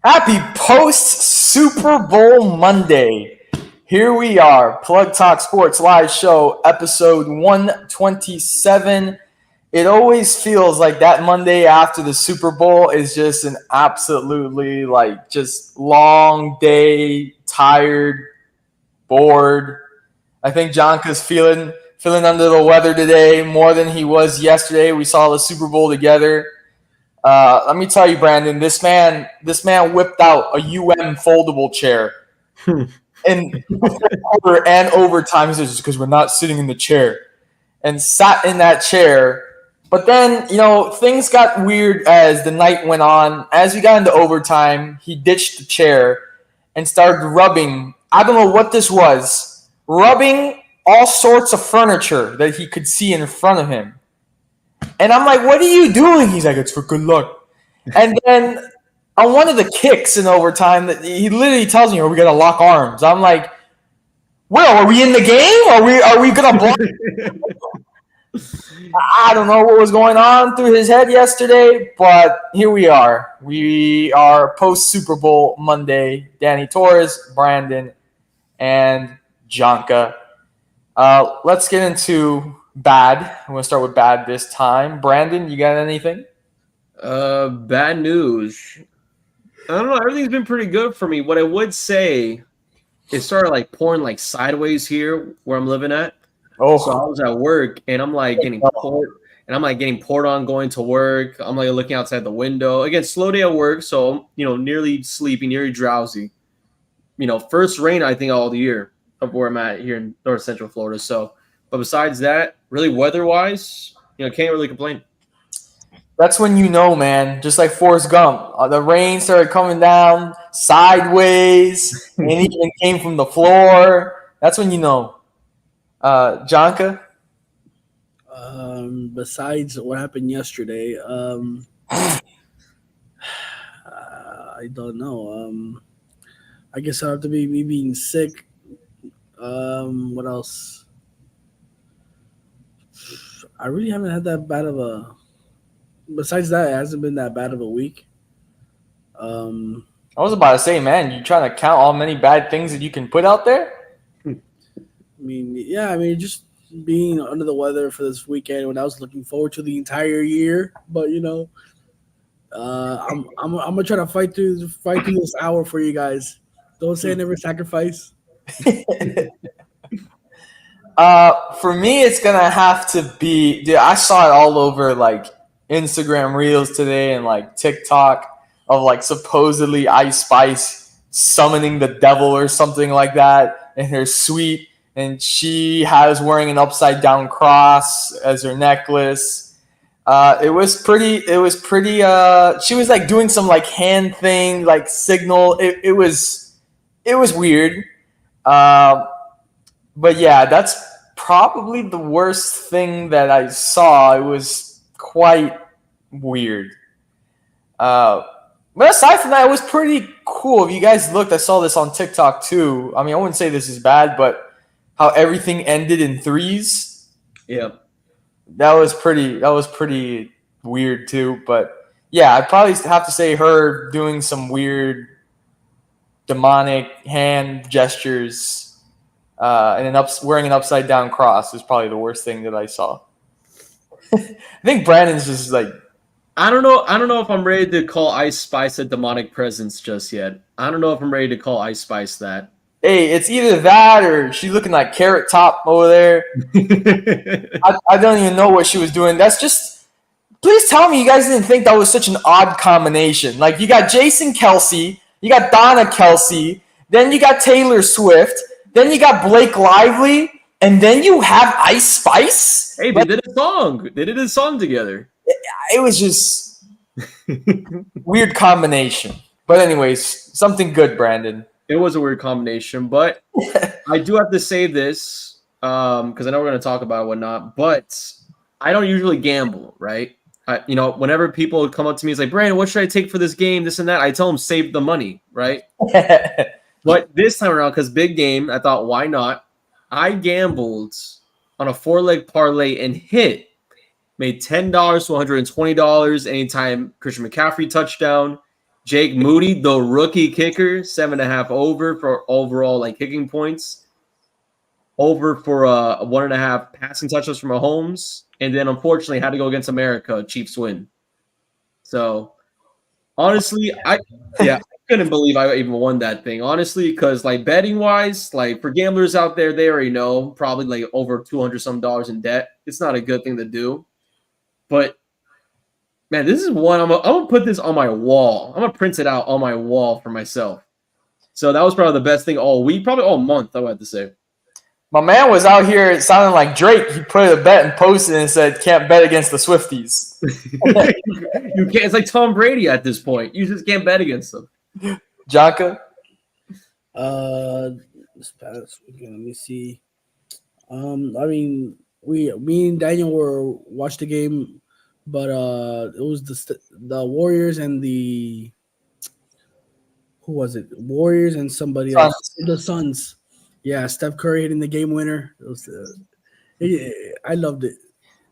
Happy post Super Bowl Monday. Here we are, Plug Talk Sports live show, episode 127. It always feels like that Monday after the Super Bowl is just an absolutely just long day, tired, bored. I think Jonka's feeling under the weather today more than he was yesterday. We saw the Super Bowl together. Let me tell you, Brandon, this man whipped out a foldable chair in quarter and overtime. He says, because we're not sitting in the chair, and sat in that chair. But then, things got weird as the night went on. As we got into overtime, he ditched the chair and started rubbing. I don't know what this was. Rubbing all sorts of furniture that he could see in front of him. And I'm like, what are you doing? He's like, it's for good luck. And then on one of the kicks in overtime, he literally tells me, we got to lock arms. I'm like, well, are we in the game? Are we going to block? I don't know what was going on through his head yesterday, but here we are. We are post-Super Bowl Monday. Danny Torres, Brandon, and Jonka. Let's get into bad. I'm going to start with bad this time. Brandon, you got anything? Bad news. I don't know. Everything's been pretty good for me. What I would say, it started pouring sideways here where I'm living at. Oh, so I was at work and I'm getting poured, and I'm getting poured on going to work. I'm looking outside the window. Again, slow day at work, so nearly sleepy, nearly drowsy. First rain I think all the year of where I'm at here in North Central Florida. So, but besides that, really weather-wise, can't really complain. That's when man, just like Forrest Gump, the rain started coming down sideways and it even came from the floor. That's when Jonka? Besides what happened yesterday, I don't know. I guess I have to be me being sick. What else? I really haven't had that bad of a. Besides that, it hasn't been that bad of a week. I was about to say, man, you trying to count how many bad things that you can put out there? Just being under the weather for this weekend when I was looking forward to the entire year. But I'm gonna try to fight through this hour for you guys. Don't say I never sacrifice. For me, it's gonna have to be. Dude, I saw it all over Instagram Reels today and TikTok of supposedly Ice Spice summoning the devil or something like that in her suite. And she has wearing an upside down cross as her necklace. It was pretty. She was doing some hand thing, signal. It was weird. But yeah, that's probably the worst thing that I saw. It was quite weird. But aside from that, it was pretty cool. If you guys looked, I saw this on TikTok too. I mean, I wouldn't say this is bad, but how everything ended in threes. Yeah. That was pretty weird too. But yeah, I'd probably have to say her doing some weird demonic hand gestures and wearing an upside down cross is probably the worst thing that I saw. I think Brandon's just I don't know if I'm ready to call Ice Spice a demonic presence just yet. I don't know if I'm ready to call Ice Spice that. Hey, it's either that or she's looking like Carrot Top over there. I don't even know what she was doing. That's just – please tell me you guys didn't think that was such an odd combination. You got Jason Kelce, you got Donna Kelce, then you got Taylor Swift, then you got Blake Lively, and then you have Ice Spice? Hey, they did a song. They did a song together. It was just weird combination. But anyways, something good, Brandon. It was a weird combination, but I do have to say this because I know we're going to talk about it and whatnot, but I don't usually gamble, right? Whenever people come up to me, it's like, Brandon, what should I take for this game, this and that? I tell them, save the money, right? But this time around, because big game, I thought, why not? I gambled on a 4-leg parlay and hit. Made $10 to $120 anytime Christian McCaffrey touchdown, Jake Moody, the rookie kicker, 7.5 over for overall like kicking points. Over for 1.5 passing touchdowns from Mahomes. And then unfortunately had to go against America. Chiefs win. So honestly, I couldn't believe I even won that thing. Honestly, because like betting wise, like for gamblers out there, they already know probably like over $200 some in debt. It's not a good thing to do. But man, this is one I'm gonna put this on my wall. I'm gonna print it out on my wall for myself. So that was probably the best thing all week, probably all month, I would have to say. My man was out here sounding like Drake. He put a bet and posted and said, "Can't bet against the Swifties." You can't. It's like Tom Brady at this point. You just can't bet against them. Jonka? This past weekend, let me see. I mean, me and Daniel watched the game, but it was the Warriors and the who was it? Warriors and somebody else. The Suns. Yeah, Steph Curry hitting the game winner. It was, I loved it.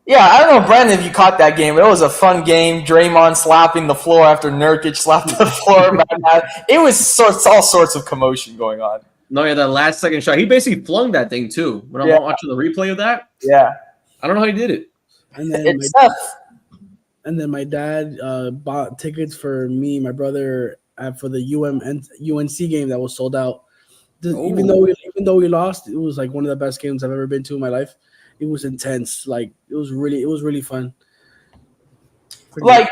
Yeah, I don't know, Brandon, if you caught that game. It was a fun game. Draymond slapping the floor after Nurkic slapped the floor. It was all sorts of commotion going on. No, yeah, that last second shot. He basically flung that thing too. When I'm watching the replay of that. Yeah. I don't know how he did it. And then my dad bought tickets for me and my brother for the UNC game that was sold out. Even though we lost, it was like one of the best games I've ever been to in my life. It was intense. Like it was really fun. Like,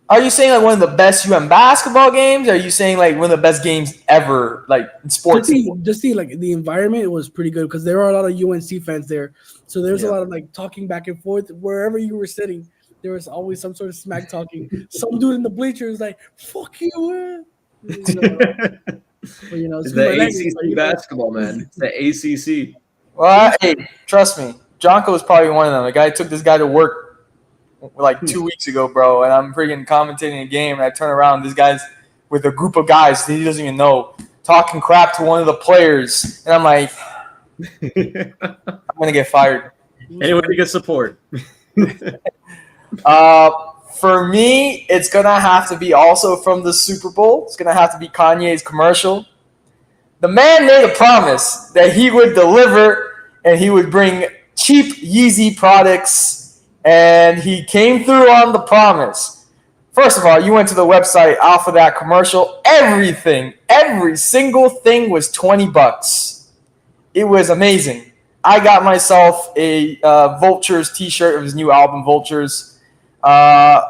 are you saying like one of the best UM basketball games? Or are you saying like one of the best games ever, like in sports? Just like the environment was pretty good because there are a lot of UNC fans there. So there's a lot of like talking back and forth wherever you were sitting. There was always some sort of smack talking. Some dude in the bleachers like, "Fuck you." It's the ACC basketball, man. It's the ACC. Well, hey, trust me, Jonko was probably one of them. The guy took this guy to work like 2 weeks ago, bro, and I'm freaking commentating a game, and I turn around, this guy's with a group of guys that he doesn't even know, talking crap to one of the players, and I'm like, I'm gonna get fired. Anyone to get support. For me, it's gonna have to be also from the Super Bowl. It's gonna have to be Kanye's commercial. The man made a promise that he would deliver and he would bring cheap Yeezy products, and he came through on the promise. First of all, you went to the website off of that commercial. Every single thing was $20. It was amazing. I got myself a Vultures t-shirt of his new album, Vultures. $20.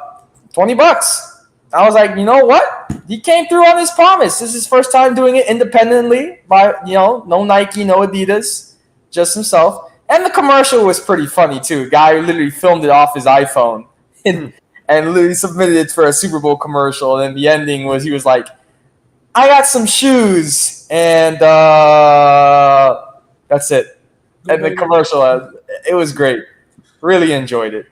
I was like, you know what? He came through on his promise. This is his first time doing it independently by, no Nike, no Adidas, just himself. And the commercial was pretty funny too. Guy literally filmed it off his iPhone and literally submitted it for a Super Bowl commercial. And then the ending was he was like, I got some shoes, and that's it. And the commercial, it was great. Really enjoyed it.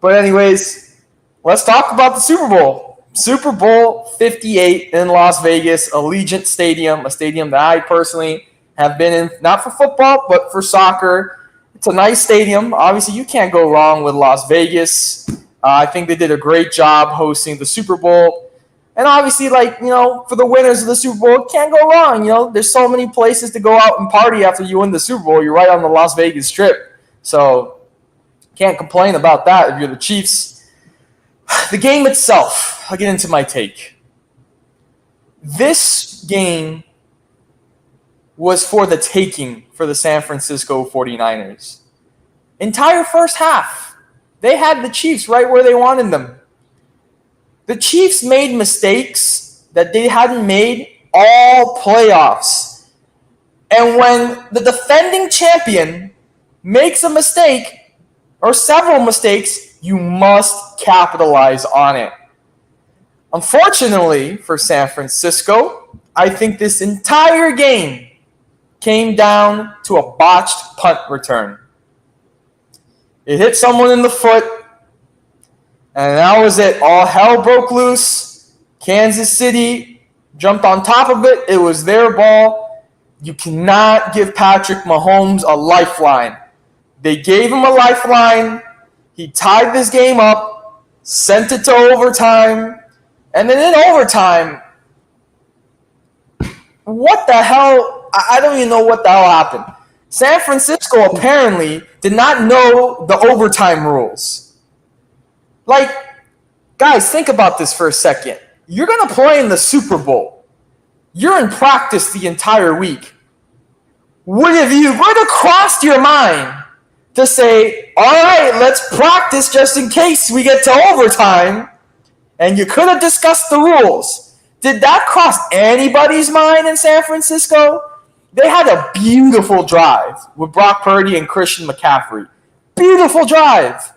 But anyways, let's talk about the Super Bowl. Super Bowl 58 in Las Vegas, Allegiant Stadium, a stadium that I personally have been in, not for football, but for soccer. It's a nice stadium. Obviously, you can't go wrong with Las Vegas. I think they did a great job hosting the Super Bowl. And obviously, for the winners of the Super Bowl, can't go wrong. There's so many places to go out and party after you win the Super Bowl. You're right on the Las Vegas Strip. So can't complain about that if you're the Chiefs. The game itself, I'll get into my take. This game was for the taking for the San Francisco 49ers. Entire first half, they had the Chiefs right where they wanted them. The Chiefs made mistakes that they hadn't made all playoffs. And when the defending champion makes a mistake or several mistakes, you must capitalize on it. Unfortunately for San Francisco, I think this entire game came down to a botched punt return. It hit someone in the foot, and that was it. All hell broke loose. Kansas City jumped on top of it. It was their ball. You cannot give Patrick Mahomes a lifeline. They gave him a lifeline. He tied this game up, sent it to overtime, And then in overtime, what the hell? I don't even know what the hell happened. San Francisco apparently did not know the overtime rules. Like, guys, think about this for a second. You're going to play in the Super Bowl. You're in practice the entire week. Would have crossed your mind to say, all right, let's practice just in case we get to overtime, and you could have discussed the rules. Did that cross anybody's mind in San Francisco? They had a beautiful drive with Brock Purdy and Christian McCaffrey. Beautiful drive.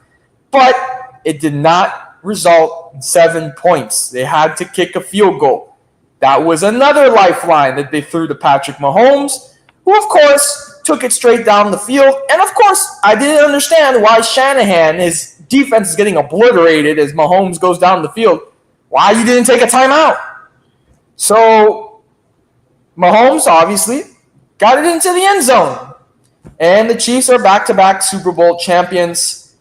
But it did not result in 7 points. They had to kick a field goal. That was another lifeline that they threw to Patrick Mahomes, who, of course, took it straight down the field. And, of course, I didn't understand why Shanahan, his defense is getting obliterated as Mahomes goes down the field. Why you didn't take a timeout? So, Mahomes, obviously, got it into the end zone. And the Chiefs are back-to-back Super Bowl champions.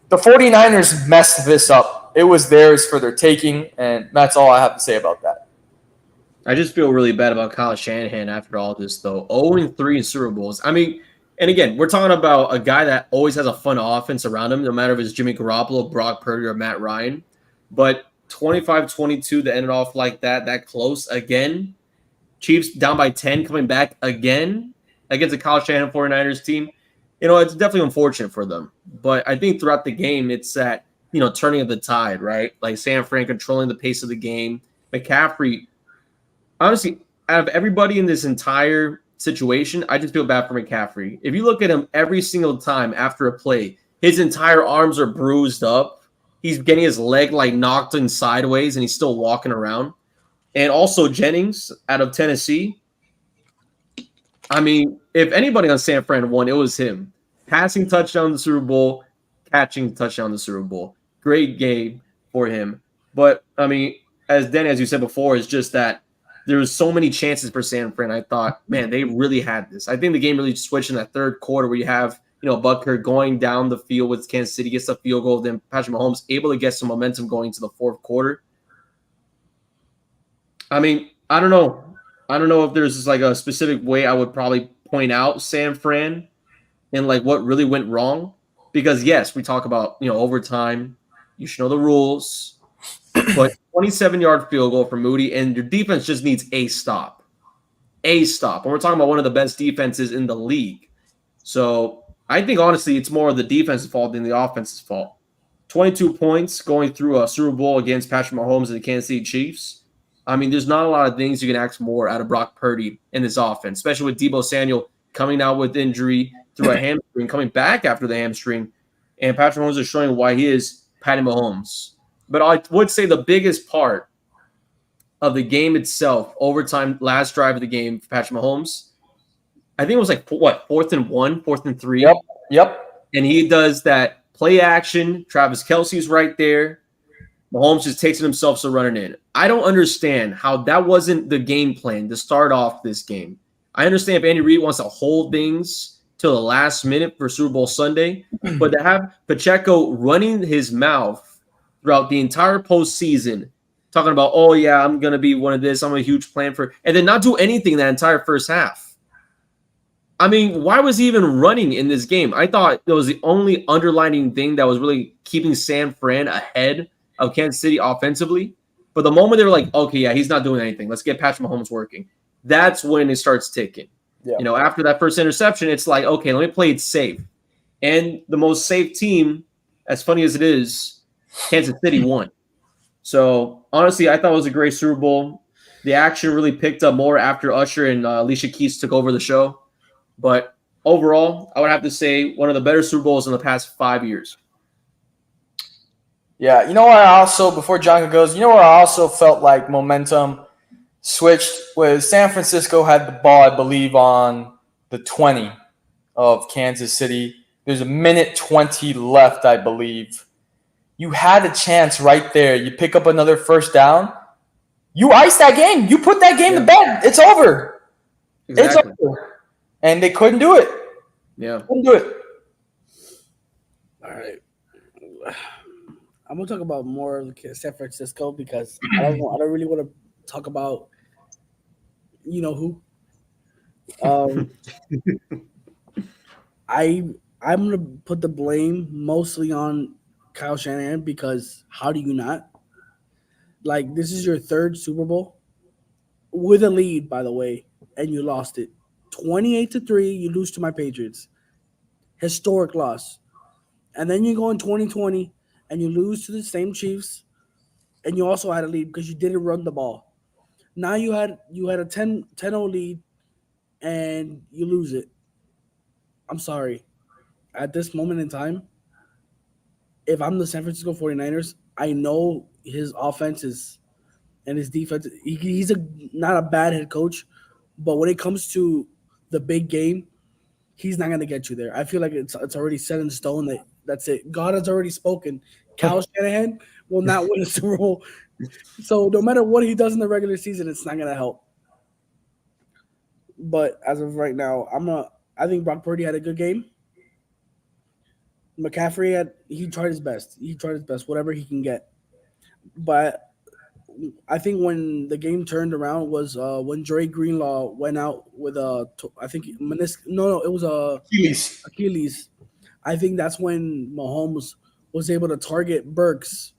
The 49ers messed this up. It was theirs for their taking, and that's all I have to say about that. I just feel really bad about Kyle Shanahan after all this, though. 0-3 in Super Bowls. I mean, and again, we're talking about a guy that always has a fun offense around him, no matter if it's Jimmy Garoppolo, Brock Purdy, or Matt Ryan. But 25-22 to end it off like that close again. Chiefs down by 10, coming back again against the Kyle Shanahan 49ers team. It's definitely unfortunate for them. But I think throughout the game, it's that, turning of the tide, right? Like San Fran controlling the pace of the game. McCaffrey, honestly, out of everybody in this entire situation, I just feel bad for McCaffrey. If you look at him every single time after a play, his entire arms are bruised up. He's getting his leg knocked in sideways, and he's still walking around. And also Jennings out of Tennessee. I mean, if anybody on San Fran won, it was him. Passing touchdown in the Super Bowl, catching touchdown in the Super Bowl. Great game for him. But, I mean, as you said before, it's just that there was so many chances for San Fran. I thought, man, they really had this. I think the game really switched in that third quarter where you have, Butker going down the field with Kansas City, gets a field goal, then Patrick Mahomes able to get some momentum going to the fourth quarter. I mean, I don't know. I don't know if there's just a specific way I would probably point out San Fran and what really went wrong. Because yes, we talk about, overtime. You should know the rules. But 27-yard field goal for Moody, and your defense just needs a stop. A stop. And we're talking about one of the best defenses in the league. So I think, honestly, it's more of the defense's fault than the offense's fault. 22 points going through a Super Bowl against Patrick Mahomes and the Kansas City Chiefs. I mean, there's not a lot of things you can ask more out of Brock Purdy in this offense, especially with Deebo Samuel coming out with injury through a hamstring, coming back after the hamstring, and Patrick Mahomes is showing why he is Patty Mahomes. But I would say the biggest part of the game itself, overtime, last drive of the game for Patrick Mahomes, I think it was 4th and 1, 4th and 3. Yep. And he does that play action. Travis Kelce's right there. Mahomes just takes it himself, so running in. I don't understand how that wasn't the game plan to start off this game. I understand if Andy Reid wants to hold things till the last minute for Super Bowl Sunday, but to have Pacheco running his mouth throughout the entire postseason, talking about, oh, yeah, I'm going to be one of this, I'm a huge plan for, and then not do anything that entire first half. I mean, why was he even running in this game? I thought it was the only underlining thing that was really keeping San Fran ahead of Kansas City offensively. But the moment they were like, okay, yeah, he's not doing anything, let's get Patrick Mahomes working, that's when it starts ticking. Yeah. After that first interception, it's like, okay, let me play it safe. And the most safe team, as funny as it is, Kansas City won. So, honestly, I thought it was a great Super Bowl. The action really picked up more after Usher and Alicia Keys took over the show. But overall, I would have to say one of the better Super Bowls in the past 5 years. Yeah, before John goes, where I also felt like momentum switched was San Francisco had the ball, I believe, on the 20 of Kansas City. There's 1:20 left, I believe. You had a chance right there. You pick up another first down. You ice that game. You put that game to bed. It's over. Exactly. It's over. And they couldn't do it. Yeah. Couldn't do it. All right. I'm gonna talk about more of San Francisco because I don't really want to talk about you know who. Um, I I'm gonna put the blame mostly on Kyle Shanahan because how do you not? Like this is your third Super Bowl with a lead, by the way, and you lost it. 28-3, you lose to my Patriots. Historic loss. And then you go in 2020 and you lose to the same Chiefs, and you also had a lead because you didn't run the ball. Now you had a 10-0 lead and you lose it. I'm sorry. At this moment in time, if I'm the San Francisco 49ers, I know his offense is and his defense. He's not a bad head coach, but when it comes to the big game, he's not going to get you there. I feel like it's already set in stone that that's it. God has already spoken. Cal Shanahan will not win a Super Bowl. So no matter what he does in the regular season, it's not going to help. But as of right now, I think Brock Purdy had a good game. McCaffrey he tried his best. He tried his best, whatever he can get. But I think when the game turned around was when Dre Greenlaw went out with I think no, it was a Achilles. Achilles. I think that's when Mahomes was able to target Burks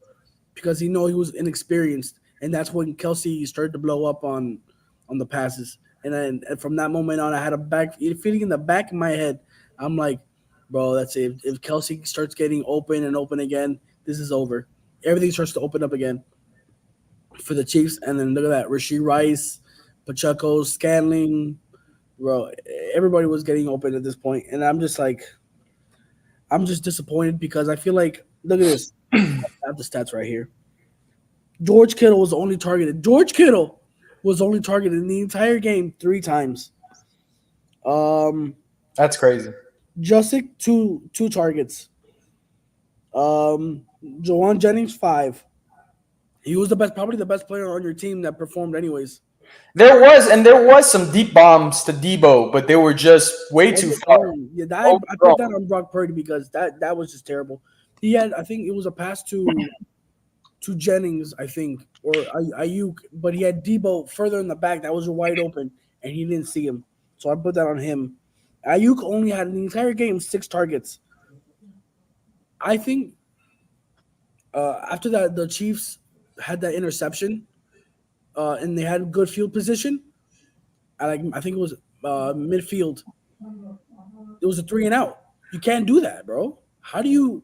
because he know he was inexperienced, and that's when Kelsey started to blow up on the passes. And then and from that moment on, I had a feeling in the back of my head. I'm like, bro, that's it. If Kelsey starts getting open and open again, this is over. Everything starts to open up again for the Chiefs. And then look at that, Rasheed Rice, Pacheco, Scanling, bro. Everybody was getting open at this point, and I'm just like, I'm just disappointed because I feel like look at this. I have the stats right here. George Kittle was only targeted. George Kittle was only targeted in the entire game 3 times. Um, That's crazy. Jusic two targets. Jawan Jennings 5. He was probably the best player on your team that performed anyways. There was some deep bombs to Debo, but they were just way too far. Overthrown. Yeah, I put that Overthrown. on Brock Purdy because that was just terrible. He had, I think it was a pass to Jennings, I think, or Ayuk, but he had Debo further in the back that was wide open, and he didn't see him. So I put that on him. Ayuk only had in the entire game 6 targets. I think after that, the Chiefs had that interception, and they had good field position. I think it was midfield. It was a 3-and-out. You can't do that, bro. How do you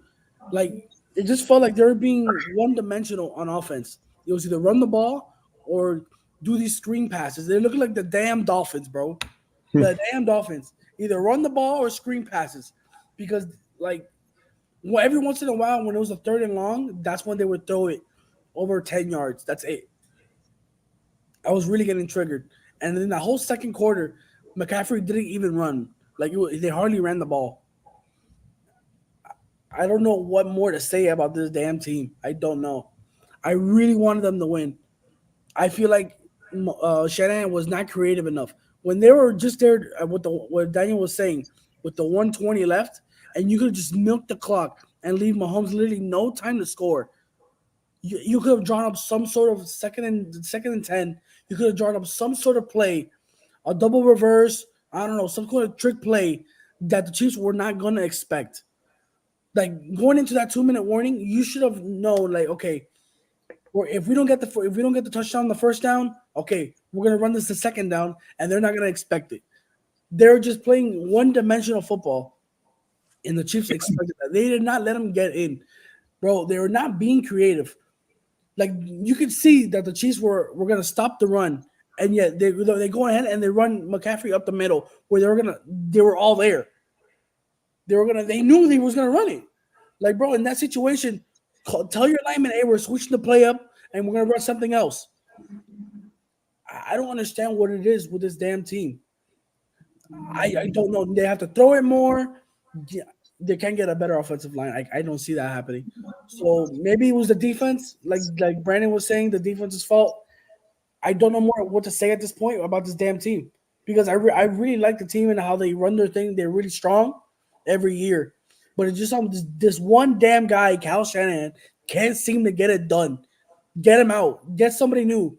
like? It just felt like they were being one dimensional on offense. It was either run the ball or do these screen passes. They look like the damn Dolphins, bro. The damn Dolphins. Either run the ball or screen passes, because like every once in a while when it was a 3rd and long, that's when they would throw it over 10 yards. That's it. I was really getting triggered, and then the whole second quarter, McCaffrey didn't even run. They hardly ran the ball. I don't know what more to say about this damn team. I don't know. I really wanted them to win. I feel like Shanahan was not creative enough when they were just there. What Daniel was saying with the 120 left, and you could just milk the clock and leave Mahomes literally no time to score. You could have drawn up some sort of second and 10. You could have drawn up some sort of play, a double reverse. I don't know, some kind of trick play that the Chiefs were not going to expect. Like going into that 2-minute warning, you should have known. Like, okay, or if we don't get the touchdown the first down, okay, we're gonna run this the second down, and they're not gonna expect it. They're just playing one-dimensional football, and the Chiefs expected that. They did not let them get in, bro. They were not being creative. Like you could see that the Chiefs were gonna stop the run, and yet they go ahead and they run McCaffrey up the middle where they were all there. They knew they was gonna run it. Like, bro, in that situation, tell your lineman, hey, we're switching the play up and we're gonna run something else. I don't understand what it is with this damn team. I don't know. They have to throw it more. Yeah, they can't get a better offensive line. I don't see that happening. So maybe it was the defense, like Brandon was saying, the defense's fault. I don't know more what to say at this point about this damn team because I really like the team and how they run their thing. They're really strong every year. but it's just this one damn guy, Cal Shanahan, can't seem to get it done. Get him out. Get somebody new.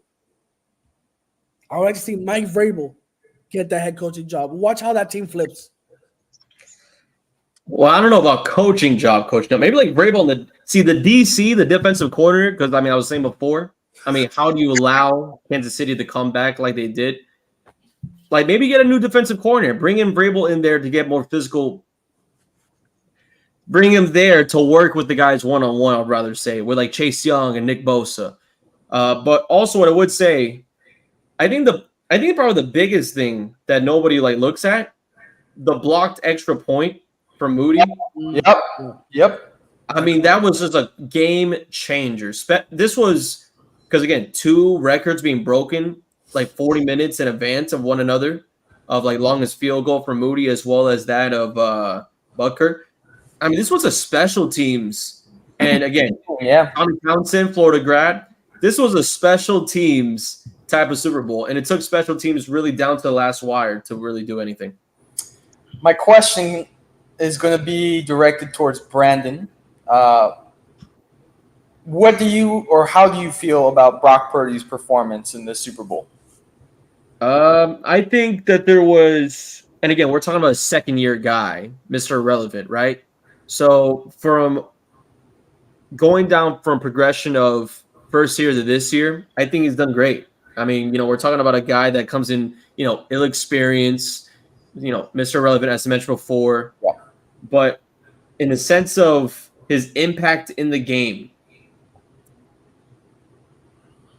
I would like to see Mike Vrabel get that head coaching job. Watch how that team flips. Well, I don't know about coaching job, coach. No, maybe like Vrabel the DC, the defensive corner, because I was saying before. How do you allow Kansas City to come back like they did? Like maybe get a new defensive corner, bring in Vrabel in there to get more physical. Bring him there to work with the guys one-on-one, I'd rather say, with like Chase Young and Nick Bosa. But also what I would say, I think probably the biggest thing that nobody like looks at, the blocked extra point from Moody. Yep. That was just a game changer. This was because again, 2 records being broken like 40 minutes in advance of one another, of like longest field goal from Moody as well as that of Butker. This was a special teams, and again, Tommy Townsend, Florida grad. This was a special teams type of Super Bowl, and it took special teams really down to the last wire to really do anything. My question is going to be directed towards Brandon. What do you or how do you feel about Brock Purdy's performance in this Super Bowl? I think that there was, and again, we're talking about a second-year guy, Mr. Irrelevant, right? So from going down from progression of first year to this year, I think he's done great. We're talking about a guy that comes in, ill experience, Mr. Irrelevant, as I mentioned before. Yeah. But in the sense of his impact in the game,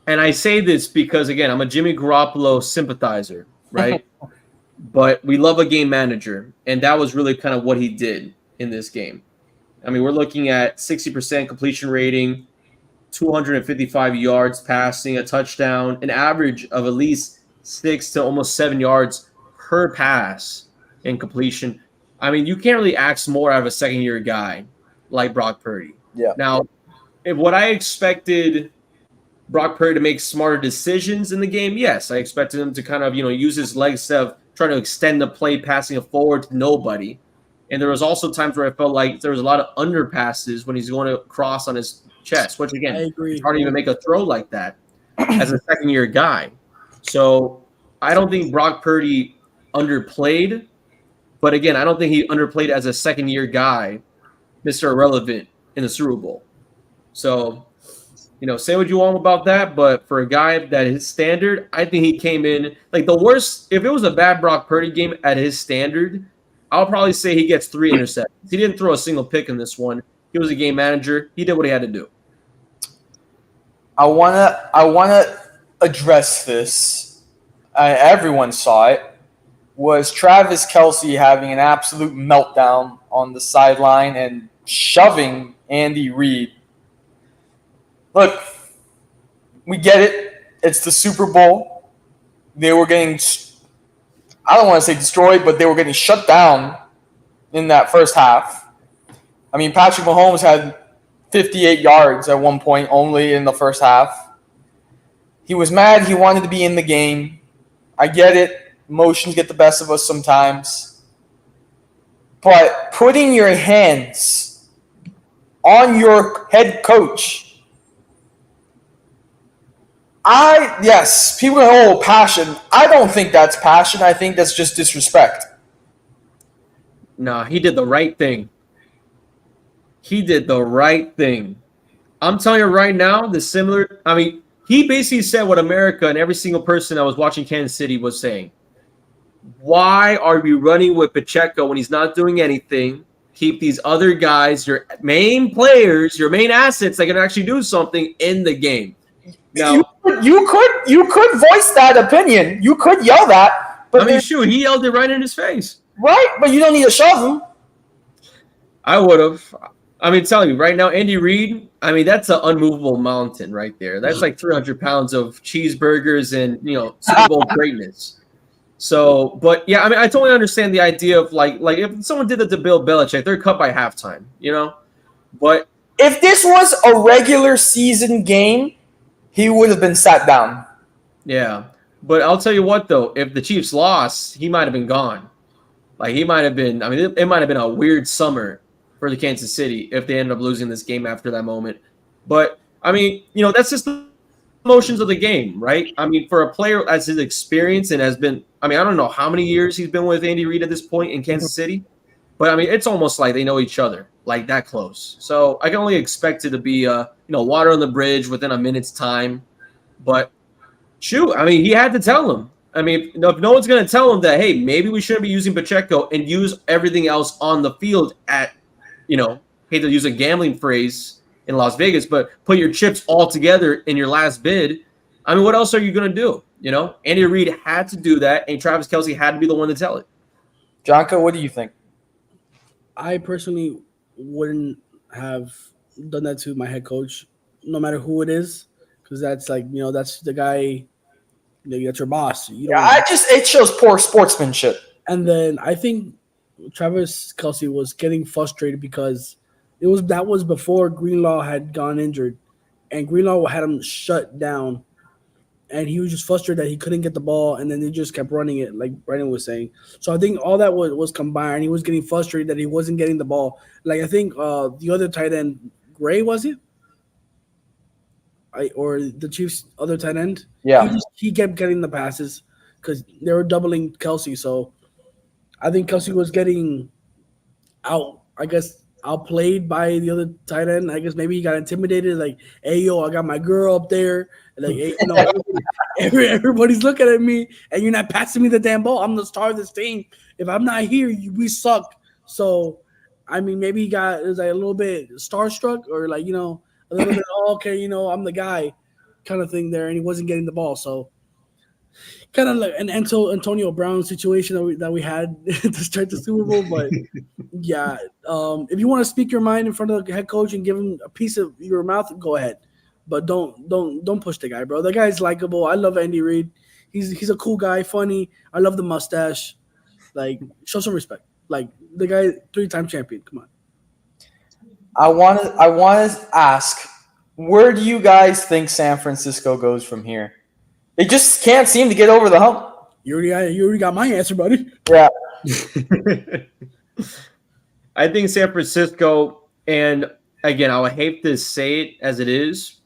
and I say this because, again, I'm a Jimmy Garoppolo sympathizer, right? But we love a game manager, and that was really kind of what he did in this game. We're looking at 60% completion rating, 255 yards passing, a touchdown, an average of at least 6 to almost 7 yards per pass in completion. You can't really ask more out of a second-year guy like Brock Purdy. Yeah. Now, if what I expected Brock Purdy to make smarter decisions in the game, yes, I expected him to kind of, use his legs instead of trying to extend the play, passing it forward to nobody. And there was also times where I felt like there was a lot of underpasses when he's going to cross on his chest, which again, it's hard to even make a throw like that as a second-year guy. So I don't think Brock Purdy underplayed, but again, I don't think he underplayed as a second-year guy, Mr. Irrelevant, in the Super Bowl. So, say what you want about that, but for a guy that his standard, I think he came in like the worst. If it was a bad Brock Purdy game at his standard, I'll probably say he gets 3 interceptions. He didn't throw a single pick in this one. He was a game manager. He did what he had to do. I wanna address this. Everyone saw it. Was Travis Kelce having an absolute meltdown on the sideline and shoving Andy Reid? Look, we get it. It's the Super Bowl. They were getting, I don't want to say destroyed, but they were getting shut down in that first half. Patrick Mahomes had 58 yards at one point only in the first half. He was mad. He wanted to be in the game. I get it. Emotions get the best of us sometimes. But putting your hands on your head coach, people go, passion. I don't think that's passion. I think that's just disrespect. No, he did the right thing. He did the right thing. I'm telling you right now, he basically said what America and every single person that was watching Kansas City was saying. Why are we running with Pacheco when he's not doing anything? Keep these other guys, your main players, your main assets that can actually do something in the game. Now, you could voice that opinion. You could yell that. But he yelled it right in his face. Right, but you don't need to shove him. I would have. Telling you right now, Andy Reid, that's an unmovable mountain right there. That's like 300 pounds of cheeseburgers and, Super Bowl greatness. So, but yeah, I totally understand the idea of like if someone did that to Bill Belichick, they're cut by halftime, But if this was a regular season game, he would have been sat down. Yeah, but I'll tell you what, though, if the Chiefs lost, he might have been gone. Like he might have been. It might have been a weird summer for the Kansas City if they end up losing this game after that moment. But I mean, that's just the motions of the game, right? I mean, for a player as his experience and has been, I mean, I don't know how many years he's been with Andy Reid at this point in Kansas City, but I mean, it's almost like they know each other, like that close. So I can only expect it to be, water on the bridge within a minute's time. But shoot, I mean, he had to tell him. I mean, if no one's going to tell him that, hey, maybe we shouldn't be using Pacheco and use everything else on the field at, hate to use a gambling phrase in Las Vegas, but put your chips all together in your last bid. I mean, what else are you going to do? Andy Reid had to do that, and Travis Kelce had to be the one to tell it. Jonka, what do you think? I personally wouldn't have done that to my head coach, no matter who it is, because that's that's the guy. That's your boss. It shows poor sportsmanship. And then I think Travis Kelce was getting frustrated because that was before Greenlaw had gone injured, and Greenlaw had him shut down, and he was just frustrated that he couldn't get the ball, and then they just kept running it, like Brandon was saying. So I think all that was combined. He was getting frustrated that he wasn't getting the ball. Like I think the other tight end, Gray, was it? Or the Chiefs' other tight end? Yeah. He kept getting the passes because they were doubling Kelce. So I think Kelce was getting outplayed by the other tight end. I guess maybe he got intimidated. Like, hey, yo, I got my girl up there. Like, hey, everybody's looking at me, and you're not passing me the damn ball. I'm the star of this team. If I'm not here, we suck. So, I mean, maybe he was like a little bit starstruck or like, a little bit, okay, I'm the guy kind of thing there, and he wasn't getting the ball. So kind of like an Antonio Brown situation that we had to start the Super Bowl. But yeah, if you want to speak your mind in front of the head coach and give him a piece of your mouth, go ahead. But don't push the guy, bro. The guy's likable. I love Andy Reid. He's a cool guy, funny. I love the mustache. Like, show some respect. Like, the guy, 3-time champion. Come on. I want to ask, where do you guys think San Francisco goes from here? They just can't seem to get over the hump. You already got my answer, buddy. Yeah. I think San Francisco, and again, I would hate to say it as it is.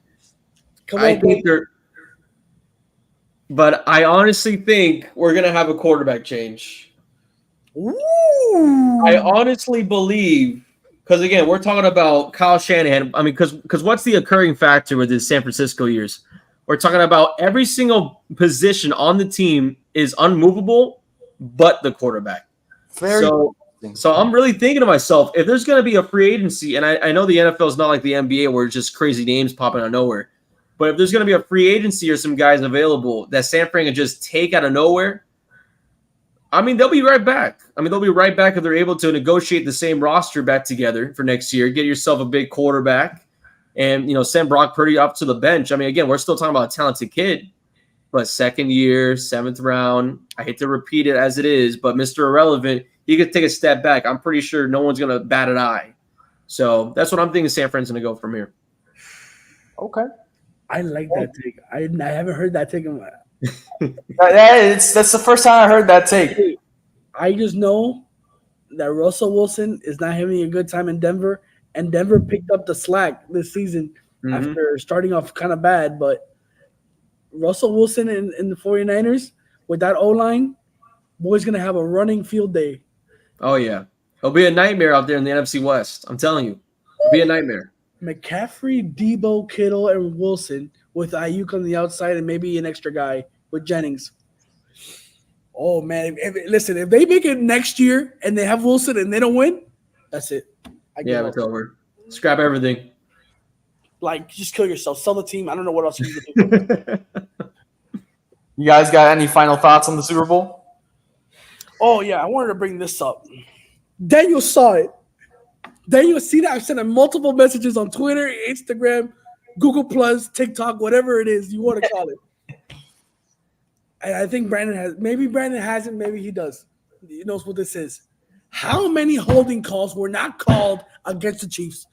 But I honestly think we're going to have a quarterback change. Ooh. I honestly believe, because again, we're talking about Kyle Shanahan. I mean, because what's the occurring factor with his San Francisco years? We're talking about every single position on the team is unmovable, but the quarterback. So I'm really thinking to myself, if there's going to be a free agency, and I know the NFL is not like the NBA where it's just crazy names popping out of nowhere, but if there's going to be a free agency or some guys available that San Fran can just take out of nowhere, I mean, they'll be right back. They'll be right back if they're able to negotiate the same roster back together for next year, get yourself a big quarterback, and, send Brock Purdy up to the bench. I mean, again, we're still talking about a talented kid, but second year, 7th round. I hate to repeat it as it is, but Mr. Irrelevant, he could take a step back. I'm pretty sure no one's going to bat an eye. So that's what I'm thinking San Fran's going to go from here. Okay. I like that take. I haven't heard that take. That's the first time I heard that take. I just know that Russell Wilson is not having a good time in Denver, and Denver picked up the slack this season after starting off kind of bad. But Russell Wilson in the 49ers with that O-line, boy's going to have a running field day. Oh, yeah. It'll be a nightmare out there in the NFC West. I'm telling you. It'll be a nightmare. McCaffrey, Debo, Kittle, and Wilson with Ayuk on the outside and maybe an extra guy with Jennings. Oh, man. If they make it next year and they have Wilson and they don't win, that's it. It's over. Scrap everything. Like, just kill yourself. Sell the team. I don't know what else you can do. You guys got any final thoughts on the Super Bowl? Oh, yeah. I wanted to bring this up. Daniel saw it. Daniel, see that? I've sent him multiple messages on Twitter, Instagram, Google Plus, TikTok, whatever it is you want to call it. And I think Brandon has. Maybe Brandon hasn't. Maybe he does. He knows what this is. How many holding calls were not called against the Chiefs?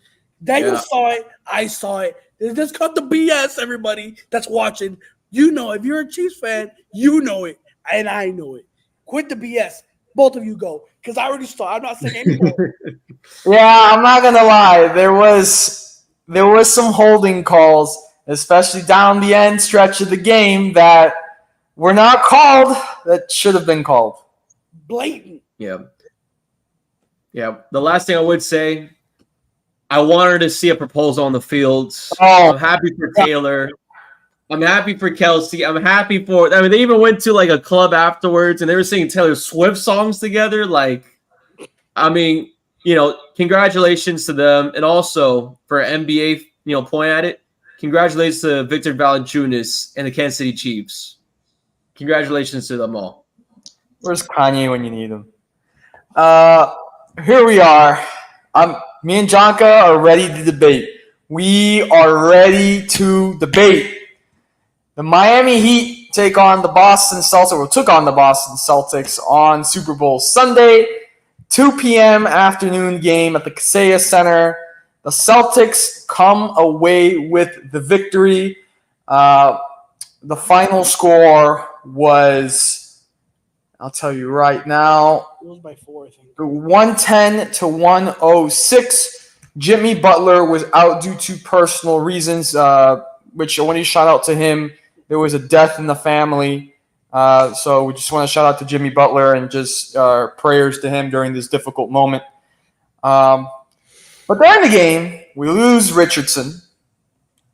Daniel saw it. I saw it. Just cut the BS, everybody that's watching. You know, if you're a Chiefs fan, you know it. And I know it. Quit the BS. both of you go because I already saw. I'm not saying anymore. Yeah, I'm not gonna lie. There was some holding calls, especially down the end stretch of the game, that were not called. That should have been called. Blatant. Yeah. The last thing I would say, I wanted to see a proposal on the fields. Oh. I'm happy for Taylor. I'm happy for Kelsey. I'm happy for. I mean, they even went to like a club afterwards, and they were singing Taylor Swift songs together. Like, I mean, congratulations to them, and also for NBA, point at it. Congratulations to Victor Valanciunas and the Kansas City Chiefs. Congratulations to them all. Where's Kanye when you need him? Here we are. Me and Jonka are ready to debate. We are ready to debate. The Miami Heat take on the Boston Celtics, or took on the Boston Celtics on Super Bowl Sunday, 2 p.m. afternoon game at the Kaseya Center. The Celtics come away with the victory. The final score was, I'll tell you right now, It was by 4, I think. 110 to 106. Jimmy Butler was out due to personal reasons, which when he shout out to him, there was a death in the family. So we just want to shout out to Jimmy Butler and just prayers to him during this difficult moment. But during the game, we lose Richardson.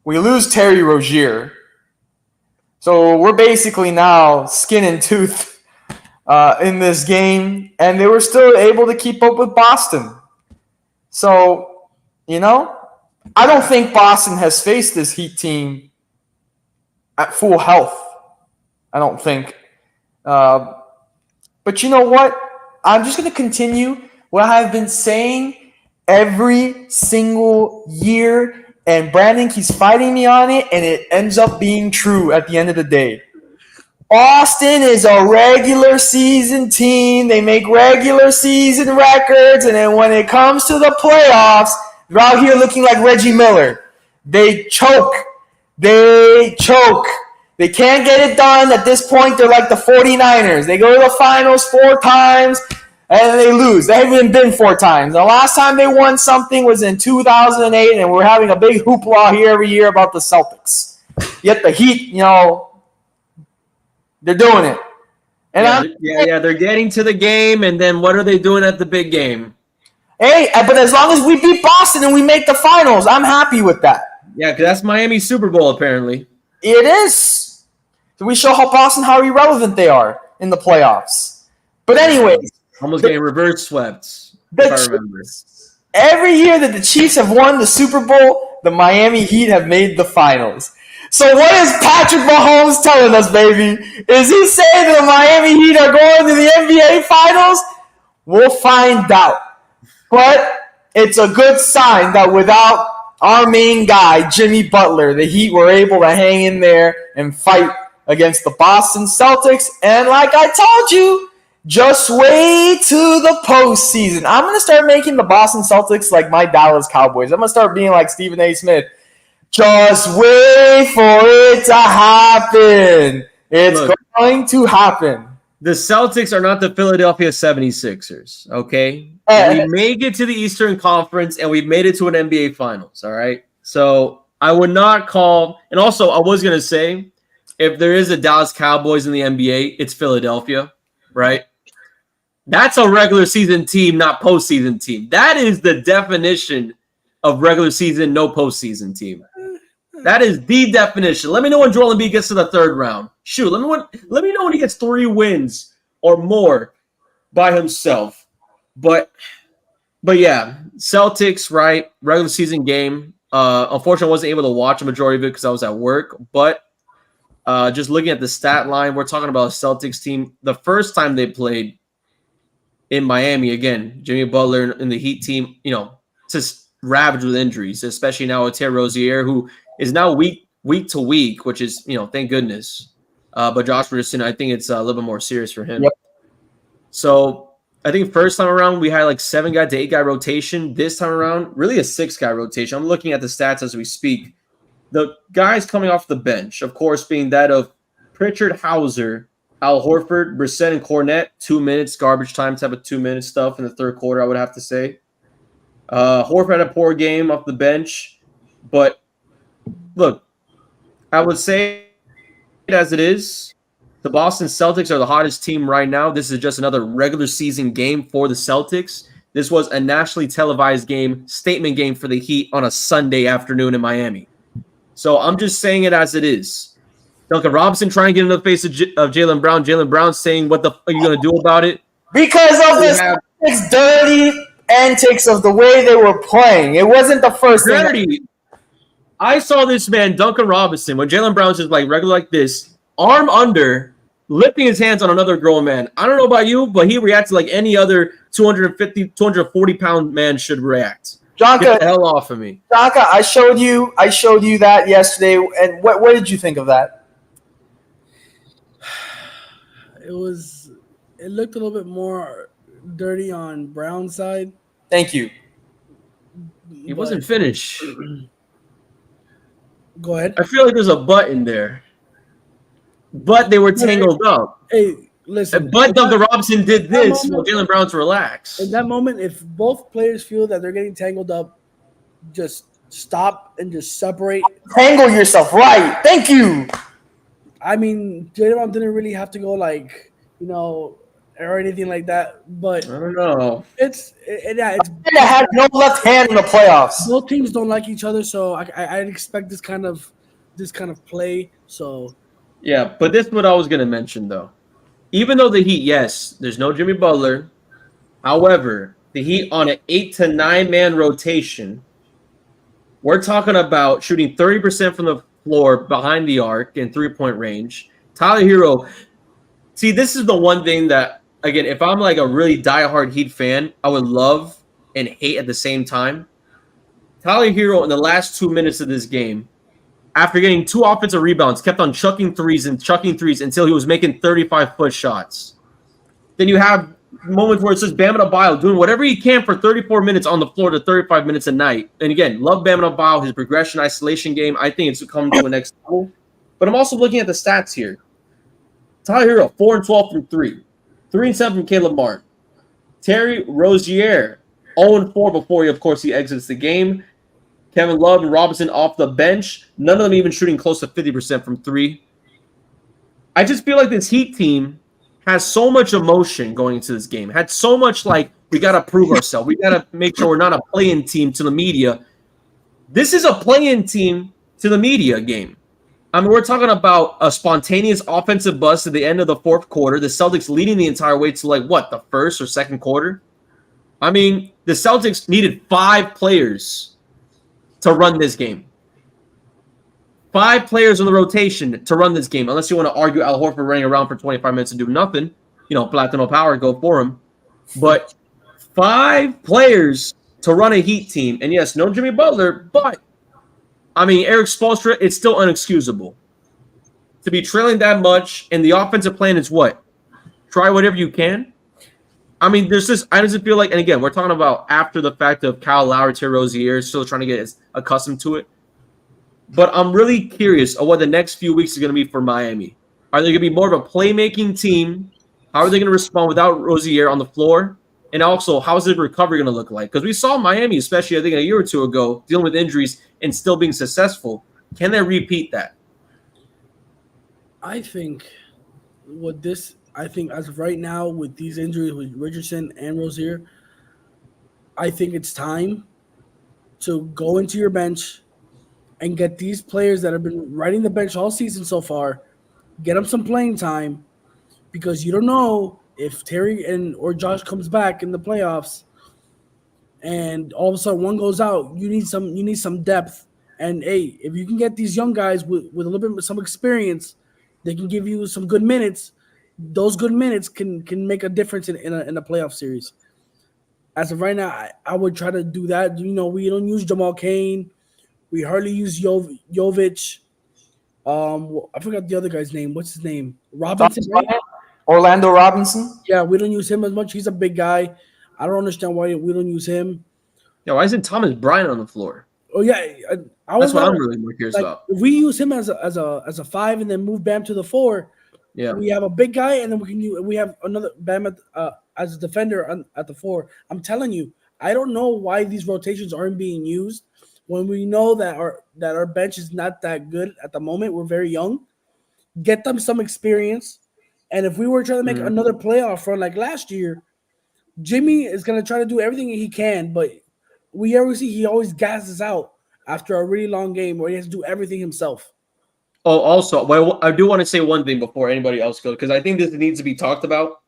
We lose Terry Rozier. So we're basically now skin and tooth in this game, and they were still able to keep up with Boston. So, I don't think Boston has faced this Heat team at full health. I don't think. But you know what? I'm just going to continue what I've been saying every single year, and Brandon keeps fighting me on it, and it ends up being true at the end of the day. Boston is a regular season team. They make regular season records, and then when it comes to the playoffs, they're out here looking like Reggie Miller. They choke. They can't get it done. At this point, they're like the 49ers. They go to the finals 4 times, and they lose. They haven't even been 4 times. The last time they won something was in 2008, and we're having a big hoopla here every year about the Celtics. Yet the Heat, they're doing it. And they're getting to the game, and then what are they doing at the big game? Hey, but as long as we beat Boston and we make the finals, I'm happy with that. Yeah, because that's Miami's Super Bowl, apparently. It is. So we show how irrelevant they are in the playoffs. But anyways. Almost getting reverse swept, if I remember. Every year that the Chiefs have won the Super Bowl, the Miami Heat have made the finals. So what is Patrick Mahomes telling us, baby? Is he saying that the Miami Heat are going to the NBA Finals? We'll find out. But it's a good sign that without our main guy, Jimmy Butler, the Heat were able to hang in there and fight against the Boston Celtics. And like I told you, just wait to the postseason. I'm going to start making the Boston Celtics like my Dallas Cowboys. I'm going to start being like Stephen A. Smith. Just wait for it to happen. It's going to happen. The Celtics are not the Philadelphia 76ers, okay? We may get to the Eastern Conference, and we've made it to an NBA Finals, all right? So I would not call – and also I was going to say, if there is a Dallas Cowboys in the NBA, it's Philadelphia, right? That's a regular season team, not postseason team. That is the definition of regular season, no postseason team. That is the definition. Let me know when Joel Embiid gets to the 3rd round. Shoot, let me know when he gets 3 wins or more by himself. But yeah, Celtics, right? Regular season game. Unfortunately, I wasn't able to watch a majority of it because I was at work. But just looking at the stat line, we're talking about a Celtics team. The first time they played in Miami, again, Jimmy Butler and the Heat team, just ravaged with injuries, especially now with Terry Rozier, who is now week to week, which is, thank goodness. But Josh Richardson, I think it's a little bit more serious for him. Yep. So I think first time around, we had like 7-guy to 8-guy rotation. This time around, really a 6-guy rotation. I'm looking at the stats as we speak. The guys coming off the bench, of course, being that of Pritchard, Hauser, Al Horford, Brissett, and Cornette, 2 minutes, garbage time type of 2-minute stuff in the third quarter, I would have to say. Horford had a poor game off the bench. But, look, I would say it as it is. The Boston Celtics are the hottest team right now. This is just another regular season game for the Celtics. This was a nationally televised game, statement game for the Heat on a Sunday afternoon in Miami. So I'm just saying it as it is. Duncan Robinson trying to get in the face of Jaylen Brown. Jaylen Brown saying, what the fuck are you going to do about it? Because of the Celtics' dirty antics of the way they were playing. It wasn't the first dirty. I saw this man, Duncan Robinson, when Jaylen Brown's just like regular like this, arm under, lifting his hands on another grown man. I don't know about you, but he reacted like any other 250, 240-pound man should react. Jonka, get the hell off of me. Jonka, I showed you that yesterday, and what did you think of that? It looked a little bit more dirty on Brown's side. Thank you. He wasn't finished. Go ahead. I feel like there's a but in there. But they were tangled up. Hey, listen. But Duncan Robinson did this while Jaylen Brown's relaxed. In that moment, if both players feel that they're getting tangled up, just stop and just separate. Tangle yourself, right. Thank you. I mean, Jaylen Brown didn't really have to go or anything like that. But I don't know. It's had no left hand in the playoffs. Both teams don't like each other, so I'd expect this kind of play. So yeah, but this is what I was gonna mention though. Even though the Heat, yes, there's no Jimmy Butler. However, the Heat on an 8 to 9 man rotation, we're talking about shooting 30% from the floor behind the arc in 3-point range. Tyler Hero. See, this is the one thing that, again, if I'm like a really diehard Heat fan, I would love and hate at the same time. Tyler Hero in the last 2 minutes of this game, after getting 2 offensive rebounds, kept on chucking threes until he was making 35-foot shots. Then you have moments where it's just Bam Adebayo doing whatever he can for 34 minutes on the floor to 35 minutes a night. And again, love Bam Adebayo, his progression isolation game. I think it's come to a next level. But I'm also looking at the stats here. Tyler Hero, 4-12 from 3. 3-7 from Caleb Martin. Terry Rozier, 0-4 before he exits the game. Kevin Love and Robinson off the bench. None of them even shooting close to 50% from 3. I just feel like this Heat team has so much emotion going into this game. Had so much we got to prove ourselves. We got to make sure we're not a play-in team to the media. This is a play-in team to the media game. I mean, we're talking about a spontaneous offensive bust at the end of the fourth quarter. The Celtics leading the entire way to the first or second quarter. I mean, the Celtics needed 5 players to run this game. 5 players in the rotation to run this game, unless you want to argue Al Horford running around for 25 minutes and do nothing. Platino power, go for him. But 5 players to run a Heat team. And yes, no Jimmy Butler, but I mean, Eric Spoelstra, it's still unexcusable. To be trailing that much, and the offensive plan is what? Try whatever you can? I mean, there's this, I just feel like, and again, we're talking about after the fact of Kyle Lowry, Terry Rozier, still trying to get accustomed to it. But I'm really curious of what the next few weeks is going to be for Miami. Are they going to be more of a playmaking team? How are they going to respond without Rozier on the floor? And also, how is the recovery going to look like? Because we saw Miami, especially I think a year or two ago, dealing with injuries and still being successful. Can they repeat that? I think as of right now, with these injuries with Richardson and Rozier, I think it's time to go into your bench and get these players that have been riding the bench all season so far, get them some playing time, because you don't know if Terry or Josh comes back in the playoffs and all of a sudden one goes out. You need some depth. And hey, if you can get these young guys with a little bit of some experience, they can give you some good minutes. Those good minutes can make a difference in a playoff series. As of right now, I would try to do that. We don't use Jamal Cain. We hardly use Jovic. I forgot the other guy's name. What's his name? Robinson, right? Orlando Robinson? Yeah, we don't use him as much. He's a big guy. I don't understand why we don't use him. Yeah, why isn't Thomas Bryant on the floor? Oh yeah, that's what I'm really more curious about. If we use him as a 5 and then move Bam to the 4, Yeah. We have a big guy, and then we have another Bam as a defender at the 4. I'm telling you, I don't know why these rotations aren't being used when we know that our bench is not that good at the moment. We're very young. Get them some experience, and if we were trying to make another playoff run like last year, Jimmy is gonna try to do everything he can, but we always see he always gasses out after a really long game where he has to do everything himself. Oh, also, well, I do want to say one thing before anybody else goes, because I think this needs to be talked about.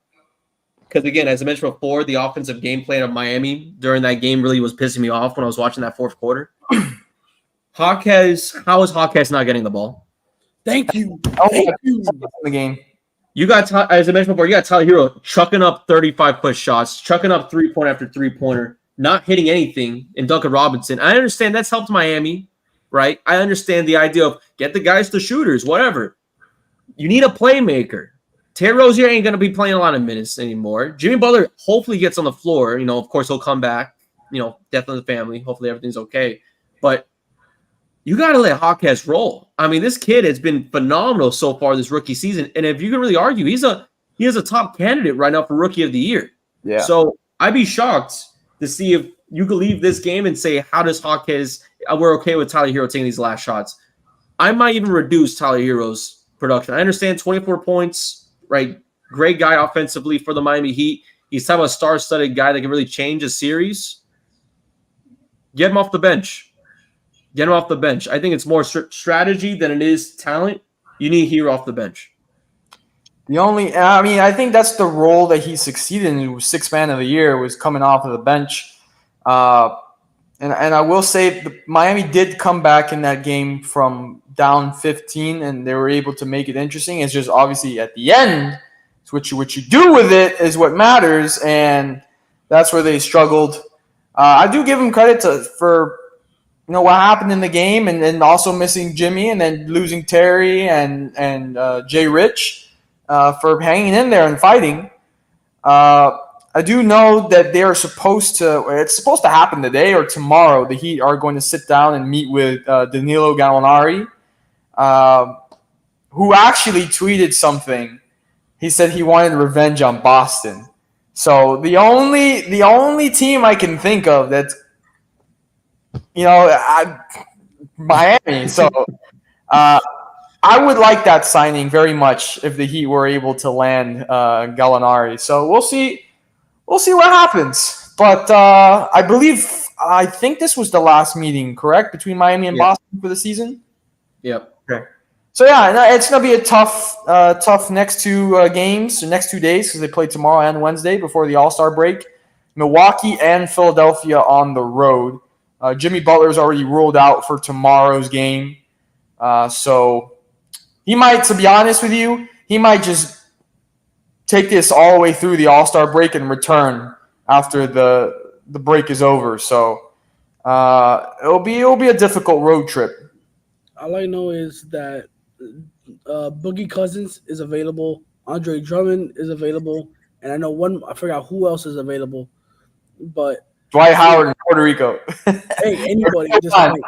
Because again, as I mentioned before, the offensive game plan of Miami during that game really was pissing me off when I was watching that fourth quarter. How is Hawkes not getting the ball? Thank you. The game. You got, as I mentioned before, you got Tyler Hero chucking up 35-foot shots, chucking up 3-point after 3-pointer, not hitting anything in Duncan Robinson. I understand that's helped Miami, right? I understand the idea of get the guys to shooters, whatever. You need a playmaker. Terry Rozier ain't going to be playing a lot of minutes anymore. Jimmy Butler hopefully gets on the floor. Of course, he'll come back. Death of the family. Hopefully everything's okay. But you got to let Hawkes roll. I mean, this kid has been phenomenal so far this rookie season. And if you can really argue, he is a top candidate right now for Rookie of the Year. Yeah. So I'd be shocked to see if you could leave this game and say, how does Hawkes, we're okay with Tyler Hero taking these last shots. I might even reduce Tyler Hero's production. I understand 24 points, right? Great guy offensively for the Miami Heat. He's kind of a star-studded guy that can really change a series. Get him off the bench. Get him off the bench. I think it's more strategy than it is talent. You need Hero off the bench. I think that's the role that he succeeded in. Sixth man of the year was coming off of the bench. And I will say Miami did come back in that game from down 15, and they were able to make it interesting. It's just obviously at the end, it's what you do with it is what matters, and that's where they struggled. I do give them credit for what happened in the game, and then also missing Jimmy, and then losing Terry and Jay Rich for hanging in there and fighting. I do know that it's supposed to happen today or tomorrow. The Heat are going to sit down and meet with Danilo Gallinari, who actually tweeted something. He said he wanted revenge on Boston. So the only team I can think of that's Miami. So I would like that signing very much if the Heat were able to land Gallinari. So we'll see. We'll see what happens. But I think this was the last meeting, correct, between Miami and Boston for the season? Yep. Okay. So, it's going to be a tough next two games, or next 2 days, because they play tomorrow and Wednesday before the All-Star break. Milwaukee and Philadelphia on the road. Jimmy Butler's already ruled out for tomorrow's game. So he might, to be honest with you, he might just take this all the way through the All-Star break and return after the break is over. So it'll be a difficult road trip. All I know is that Boogie Cousins is available, Andre Drummond is available, and I know I forgot who else is available, but Dwight Howard in Puerto Rico. Hey, anybody at this point.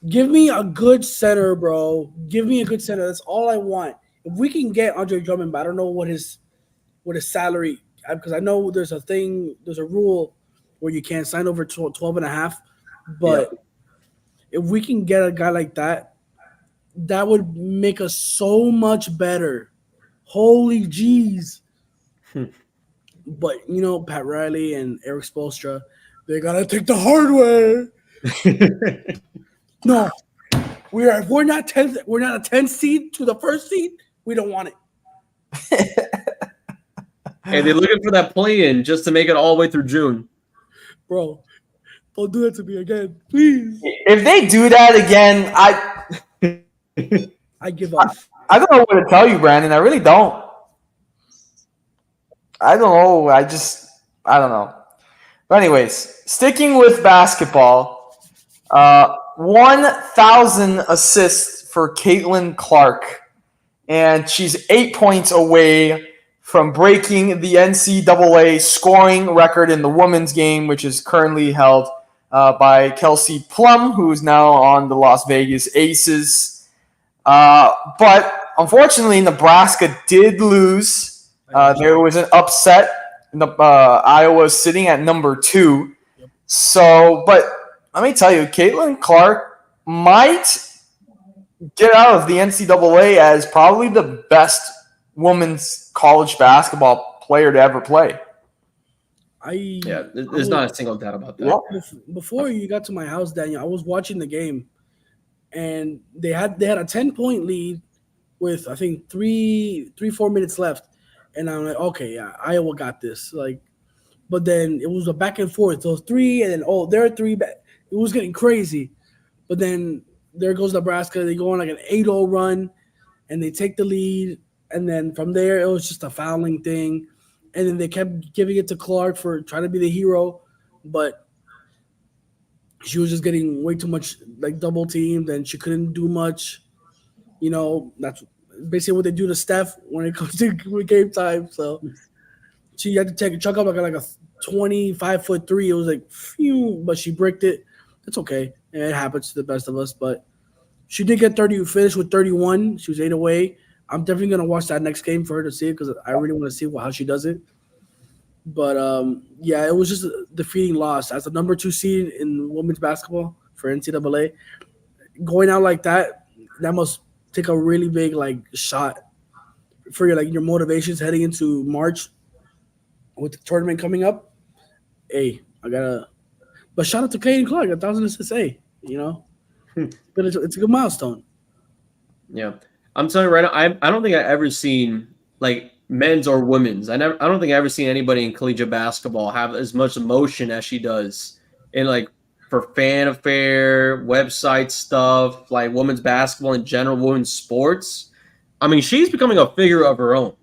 Give me a good center, bro. Give me a good center. That's all I want. If we can get Andre Drummond, but I don't know what his salary, because I know there's a rule where you can't sign over 12 and a half, but if we can get a guy like that, that would make us so much better. Holy jeez. But, Pat Riley and Eric Spoelstra, they got to take the hard way. No. We're not 10th, we're not a 10th seed to the first seed. We don't want it. Hey, they're looking for that play-in just to make it all the way through June. Bro, don't do that to me again, please. If they do that again, I give up. I don't know what to tell you, Brandon. I really don't. I don't know. I don't know. But anyways, sticking with basketball, 1,000 assists for Caitlin Clark, and she's 8 points away from breaking the NCAA scoring record in the women's game, which is currently held by Kelsey Plum, who is now on the Las Vegas Aces. But unfortunately, Nebraska did lose. There was an upset. Iowa sitting at number 2. Yep. So, but let me tell you, Caitlin Clark might get out of the NCAA as probably the best women's college basketball player to ever play. There's not a single doubt about that. Before you got to my house, Daniel, I was watching the game, and they had a 10-point lead with I think 4 minutes left, and I'm like, okay, yeah, Iowa got this. Like, but then it was a back and forth. So 3, and then there are 3 back. It was getting crazy, but then there goes Nebraska. They go on like an 8-0 run, and they take the lead, and then from there it was just a fouling thing. And then they kept giving it to Clark for trying to be the hero, but she was just getting way too much like double teamed, and she couldn't do much. That's basically what they do to Steph when it comes to game time. So she had to chuck up like a 25-foot three. It was like, phew, but she bricked it. That's okay. And it happens to the best of us. But she did get 30, finished with 31. She was 8 away. I'm definitely going to watch that next game for her to see it because I really want to see how she does it. But, it was just a defeating loss. As the number 2 seed in women's basketball for NCAA, going out like that must take a really big, shot for your motivations heading into March with the tournament coming up. Hey, but shout out to Caitlin Clark, 1,000 assists, but it's a good milestone. Yeah. I'm telling you right now, I don't think I've ever seen men's or women's. I don't think I've ever seen anybody in collegiate basketball have as much emotion as she does in for fan affair, website stuff, women's basketball in general, women's sports. I mean, she's becoming a figure of her own,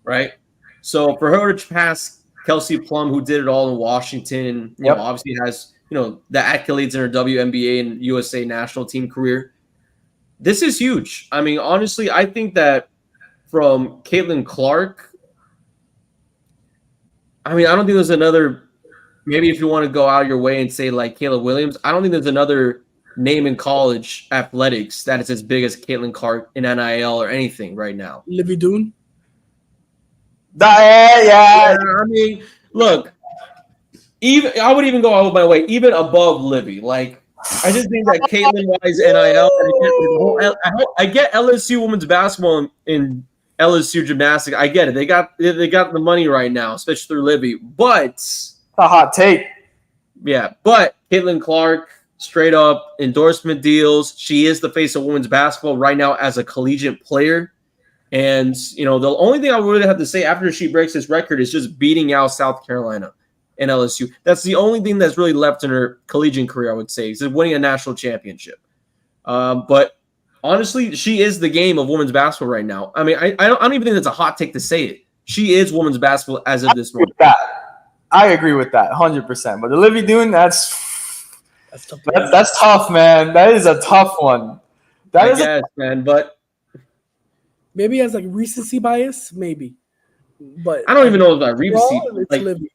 right? So for her to pass Kelsey Plum, who did it all in Washington, obviously has the accolades in her WNBA and USA national team career. This is huge. I mean, honestly, I think that from Caitlin Clark, I mean, I don't think there's another, maybe if you want to go out of your way and say Kayla Williams, I don't think there's another name in college athletics that is as big as Caitlin Clark in NIL or anything right now. Livy Doon? Yeah. I mean, look, I would even go out of my way, even above Livy. I just think that Caitlin-wise NIL, I get LSU women's basketball in LSU gymnastics. I get it. They got the money right now, especially through Livy. But it's a hot take. Yeah, but Caitlin Clark, straight up endorsement deals. She is the face of women's basketball right now as a collegiate player. And the only thing I would have to say after she breaks this record is just beating out South Carolina and LSU. That's the only thing that's really left in her collegiate career, I would say, is winning a national championship. But honestly, she is the game of women's basketball right now. I mean, I don't even think that's a hot take to say it. She is women's basketball as of this moment. I agree with that 100%. But Olivia Doon, that's tough, man. That is a tough one. I guess, man, but maybe as recency bias, maybe. But I don't even know if that recency.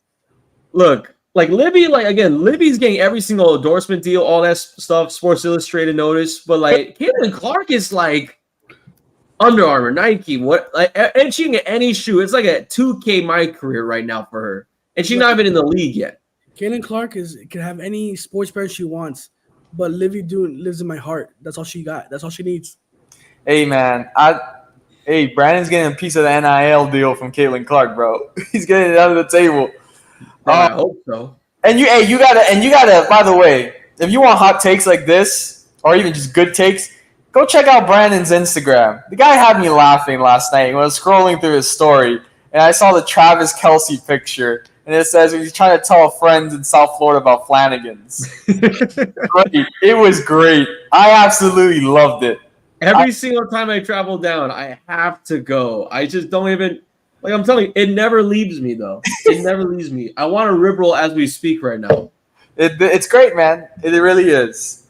Look, Libby, again, Libby's getting every single endorsement deal, all that stuff, Sports Illustrated notice. But Caitlin Clark is Under Armour, Nike, and she can get any shoe. It's like a 2K my career right now for her, and she's not even in the league yet. Caitlin Clark can have any sports brand she wants, but Livy Doon lives in my heart. That's all she got. That's all she needs. Hey man, Brandon's getting a piece of the NIL deal from Caitlin Clark, bro. He's getting it under the table. I hope so. And you gotta. By the way, if you want hot takes like this, or even just good takes, go check out Brandon's Instagram. The guy had me laughing last night when I was scrolling through his story, and I saw the Travis Kelce picture, and it says he's trying to tell friends in South Florida about Flanagan's. Great. It was great. I absolutely loved it. Every single time I travel down, I have to go. I just don't even. I'm telling you, it never leaves me, though. It never leaves me. I want to ribroll as we speak right now. It's great, man. It really is.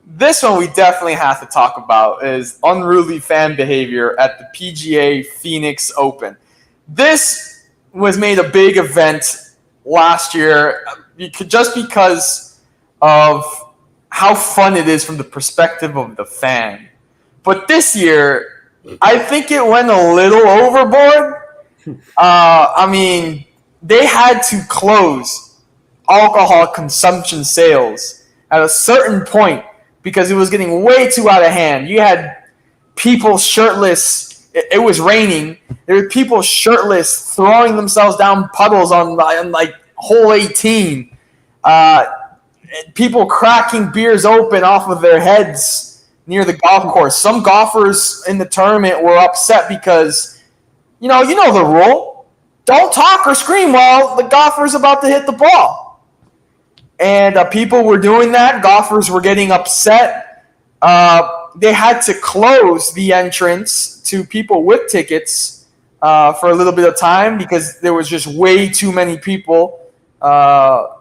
This one we definitely have to talk about is unruly fan behavior at the PGA Phoenix Open. This was made a big event last year just because of how fun it is from the perspective of the fan. But this year, I think it went a little overboard. I mean, they had to close alcohol consumption sales at a certain point because it was getting way too out of hand. You had people shirtless. It was raining. There were people shirtless throwing themselves down puddles on like hole 18. People cracking beers open off of their heads near the golf course. Some golfers in the tournament were upset because, you know the rule. Don't talk or scream while the golfer's about to hit the ball. And people were doing that. Golfers were getting upset. They had to close the entrance to people with tickets for a little bit of time because there was just way too many people, inside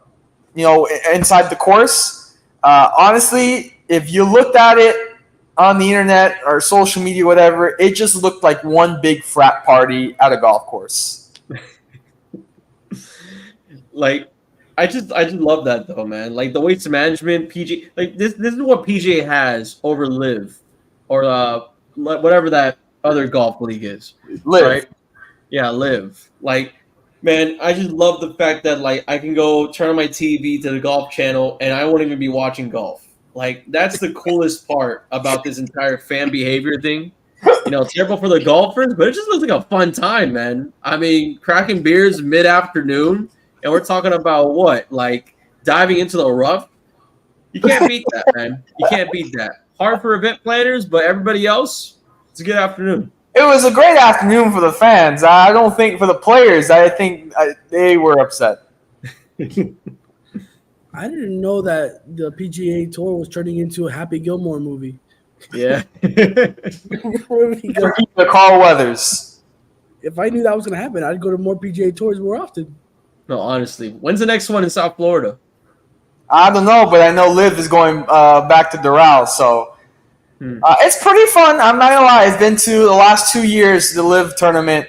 the course. Honestly, if you looked at it on the internet or social media, whatever, it just looked like one big frat party at a golf course. Like, I just love that though, man. Like the waste management, PG, like this is what PGA has over Live, or whatever that other golf league is. Live. Right? Yeah, Live. Like, man, I just love the fact that like I can go turn on my TV to the golf channel and I won't even be watching golf. Like, that's the coolest part about this entire fan behavior thing. Terrible for the golfers, but it just looks like a fun time, man. I mean, cracking beers mid-afternoon, and we're talking about what? Like diving into the rough? You can't beat that, man. You can't beat that. Hard for event planners, but everybody else, it's a good afternoon. It was a great afternoon for the fans. I don't think for the players. I think they were upset. I didn't know that the PGA Tour was turning into a Happy Gilmore movie. Yeah. The Carl Weathers. If I knew that was going to happen, I'd go to more PGA Tours more often. No, honestly. When's the next one in South Florida? I don't know, but I know Liv is going back to Doral, so it's pretty fun. I'm not gonna lie. It's been to the last 2 years the Liv tournament.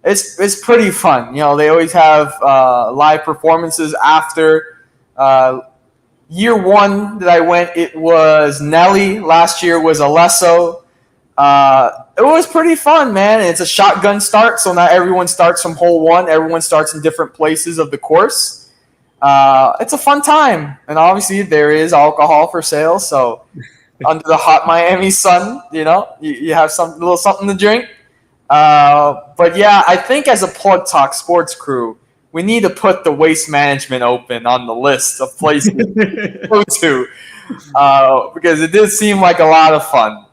It's pretty fun. They always have live performances after. Year one that I went, it was Nelly. Last year was Alesso. It was pretty fun, man. It's a shotgun start, so not everyone starts from hole one. Everyone starts in different places of the course. It's a fun time, and obviously there is alcohol for sale. So under the hot Miami sun, you have some little something to drink. But yeah, I think as a Plug Talk Sports crew, we need to put the Waste Management Open on the list of places to go to because it did seem like a lot of fun.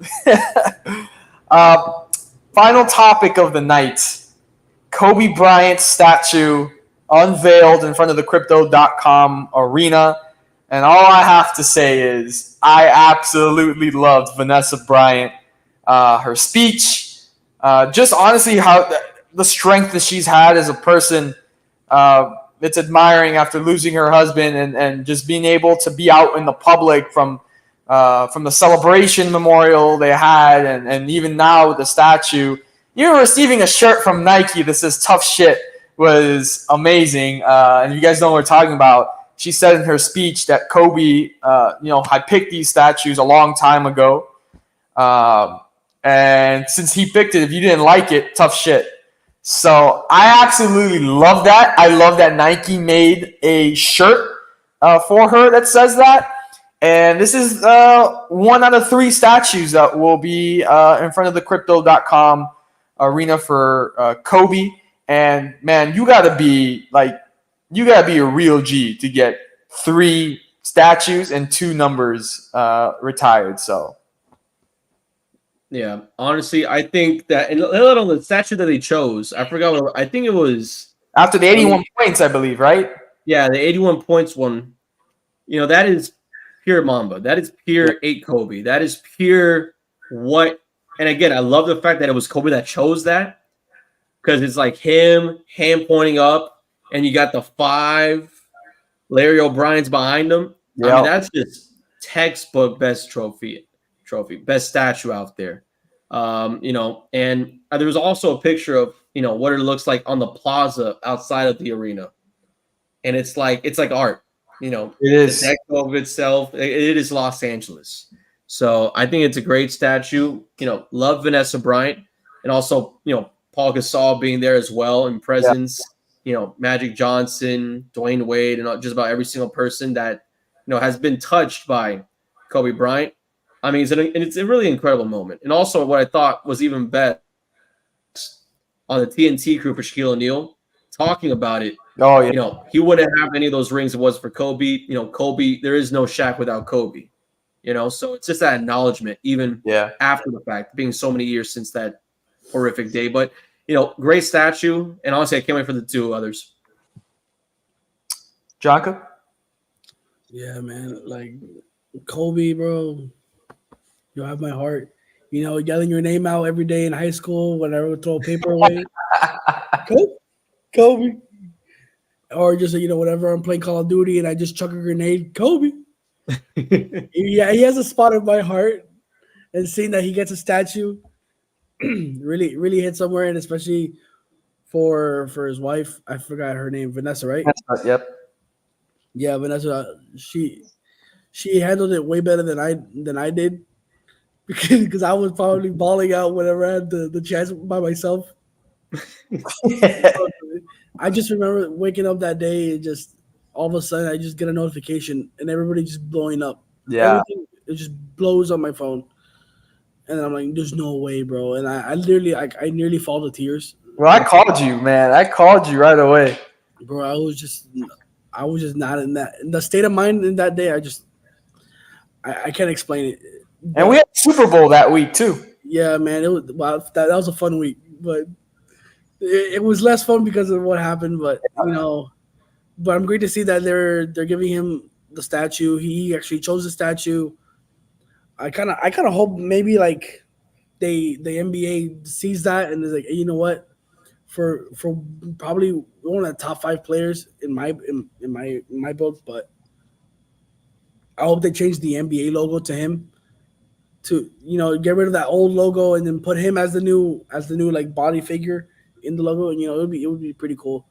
Final topic of the night: Kobe Bryant's statue unveiled in front of the Crypto.com arena. And all I have to say is I absolutely loved Vanessa Bryant, her speech, just honestly how the strength that she's had as a person. It's admiring after losing her husband and just being able to be out in the public from the celebration memorial they had and even now with the statue. Even receiving a shirt from Nike that says tough shit was amazing. And you guys know what we're talking about. She said in her speech that Kobe, had picked these statues a long time ago. And since he picked it, if you didn't like it, tough shit. So I absolutely love that. I love that Nike made a shirt for her that says that. And this is 1 out of 3 statues that will be in front of the Crypto.com arena for Kobe. And man, you gotta be a real G to get 3 statues and 2 numbers retired. So. Yeah, honestly, I think that, and let alone the statue that they chose, I forgot I think it was after the 81 points, I believe, right? Yeah, the 81 points one. That is pure Mamba. That is pure 8 Kobe. That is pure what. And again, I love the fact that it was Kobe that chose that because it's like him, hand pointing up, and you got the 5 Larry O'Brien's behind him. Yep. I mean, that's just textbook best trophy, best statue out there. And there was also a picture of, what it looks like on the plaza outside of the arena. And it's like art, it is the deck of itself. It is Los Angeles. So I think it's a great statue. Love Vanessa Bryant, and also Paul Gasol being there as well in presence. Magic Johnson, Dwayne Wade, and just about every single person that has been touched by Kobe Bryant. I mean, it's a really incredible moment. And also, what I thought was even best on the TNT crew for Shaquille O'Neal talking about it. Oh yeah. He wouldn't have any of those rings if it was for Kobe. Kobe, there is no Shaq without Kobe. So it's just that acknowledgement, even after the fact, being so many years since that horrific day. But great statue, and honestly, I can't wait for the two others. Jonka? Yeah, man, like Kobe, bro. You have my heart. Yelling your name out every day in high school when I would throw paper away. Kobe. Or just, whenever I'm playing Call of Duty and I just chuck a grenade, Kobe. Yeah, he has a spot in my heart. And seeing that he gets a statue really, really hit somewhere, and especially for his wife. I forgot her name, Vanessa, right? Yep. Yeah, Vanessa. She handled it way better than I did. Because I was probably bawling out whenever I had the chance by myself. I just remember waking up that day and just all of a sudden I just get a notification and everybody just blowing up. Yeah. Everything, it just blows on my phone. And I'm like, there's no way, bro. And I literally I nearly fall to tears. Well, I called you, man. I called you right away. Bro, I was just not in the state of mind in that day. I can't explain it. And we had Super Bowl that week too. Yeah, man. That was a fun week, but it was less fun because of what happened. But but I'm great to see that they're giving him the statue. He actually chose the statue. I kind of hope maybe like the NBA sees that and is like, hey, you know what, for probably one of the top 5 players in my book, but I hope they change the NBA logo to him. To get rid of that old logo and then put him as the new like body figure in the logo, and it would be pretty cool.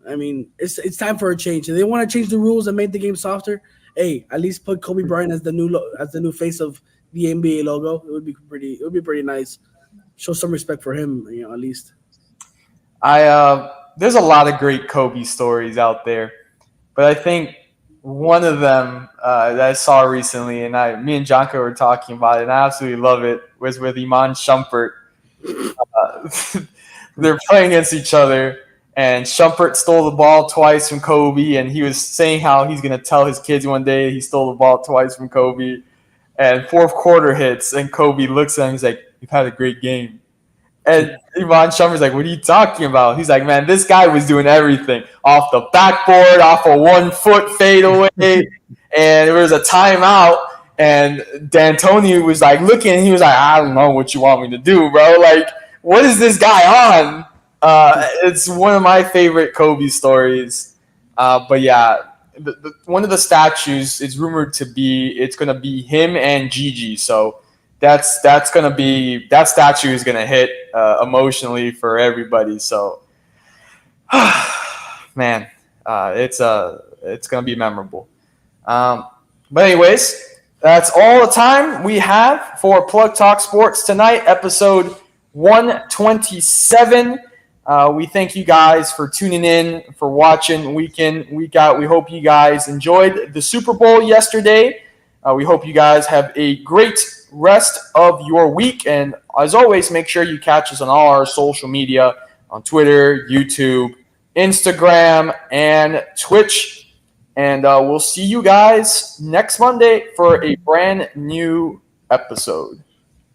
I mean, it's time for a change. If they want to change the rules and make the game softer, hey, at least put Kobe Bryant as the new face of the NBA logo. It would be pretty nice. Show some respect for him, at least. There's a lot of great Kobe stories out there, but I think one of them that I saw recently, and me and Jonka were talking about it, and I absolutely love it, was with Iman Shumpert. They're playing against each other, and Shumpert stole the ball twice from Kobe, and he was saying how he's going to tell his kids one day he stole the ball twice from Kobe. And fourth quarter hits, and Kobe looks at him, he's like, "You've had a great game." And Iman Shumpert's like, "What are you talking about?" He's like, "Man, this guy was doing everything. Off the backboard, off a 1 foot fadeaway, and there was a timeout, and D'Antoni was like looking, and he was like, "I don't know what you want me to do, bro. Like, what is this guy on?" It's one of my favorite Kobe stories. But yeah, one of the statues is rumored to be, it's going to be him and Gigi. So that statue is going to hit emotionally for everybody. So, man, it's going to be memorable. But anyways, that's all the time we have for Plug Talk Sports tonight, episode 127. We thank you guys for tuning in, for watching week in, week out. We hope you guys enjoyed the Super Bowl yesterday. We hope you guys have a great rest of your week. And as always, make sure you catch us on all our social media, on Twitter, YouTube, Instagram, and Twitch. And we'll see you guys next Monday for a brand new episode.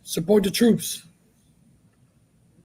Support the troops.